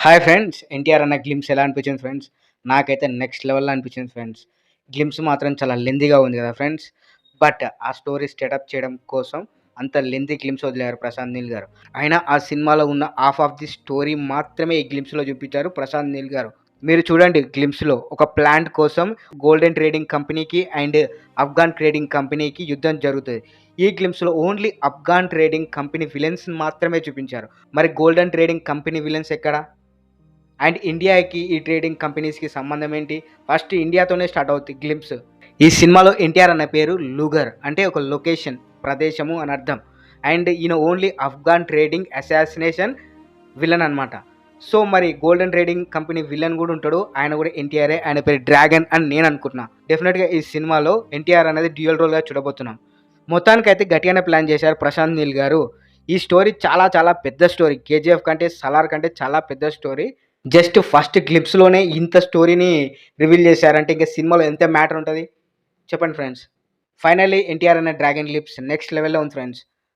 Hi friends. 'NTR' అన్న glimpse ఎలా అనిపించింది ఫ్రెండ్స్? నాకైతే నెక్స్ట్ లెవెల్‌లో అనిపించింది ఫ్రెండ్స్. గ్లింప్స్ మాత్రం చాలా లెంతీగా ఉంది కదా ఫ్రెండ్స్. బట్ ఆ స్టోరీ సెటప్ చేయడం కోసం అంత లెంతీ గ్లింప్స్ వదిలారు ప్రశాంత్ నీల్ గారు. అయినా ఆ సినిమాలో ఉన్న హాఫ్ ఆఫ్ ది స్టోరీ మాత్రమే ఈ గ్లింప్స్‌లో చూపించారు ప్రశాంత్ నీల్ గారు. మీరు చూడండి గ్లింప్స్‌లో ఒక ప్లాంట్ కోసం గోల్డెన్ ట్రేడింగ్ కంపెనీకి అండ్ అఫ్ఘాన్ ట్రేడింగ్ కంపెనీకి యుద్ధం జరుగుతది. ఈ గ్లింప్స్‌లో ఓన్లీ అఫ్ఘాన్ ట్రేడింగ్ కంపెనీ విలన్స్‌ని మాత్రమే చూపించారు. మరి గోల్డెన్ ట్రేడింగ్ కంపెనీ విలన్స్ ఎక్కడ? అండ్ ఇండియాకి ఈ ట్రేడింగ్ కంపెనీస్‌కి సంబంధం ఏంటి? ఫస్ట్ ఇండియాతోనే స్టార్ట్ అవుద్ది గ్లింప్స్. ఈ సినిమాలో ఎన్టీఆర్ అన్న పేరు లూగర్ అంటే ఒక లొకేషన్, ప్రదేశము అని అర్థం. అండ్ ఈయన only Afghan trading assassination villain అనమాట. సో మరి గోల్డెన్ ట్రేడింగ్ కంపెనీ విలన్ కూడా ఉంటాడు. ఆయన కూడా ఎన్టీఆరే. ఆయన పేరు డ్రాగన్ అని నేను అనుకుంటున్నా. డెఫినెట్‌గా ఈ సినిమాలో ఎన్టీఆర్ అనేది డ్యూయల్ రోల్‌గా చూడబోతున్నాం. మొత్తానికైతే గట్టిగానే ప్లాన్ చేశారు ప్రశాంత్ నీల్ గారు. ఈ స్టోరీ చాలా చాలా పెద్ద స్టోరీ. 'కేజీఎఫ్' కంటే, 'సలార్' కంటే చాలా పెద్ద స్టోరీ. జస్ట్ ఫస్ట్ గ్లింప్స్‌లోనే ఇంత స్టోరీని రివీల్ చేశారంటే ఇంక సినిమాలో ఎంత మ్యాటర్ ఉంటది? చెప్పండి ఫ్రెండ్స్. ఫైనల్లీ 'ఎన్టీఆర్' అనే డ్రాగన్ గ్లింప్స్ నెక్స్ట్ లెవెల్‌లో ఉంది ఫ్రెండ్స్.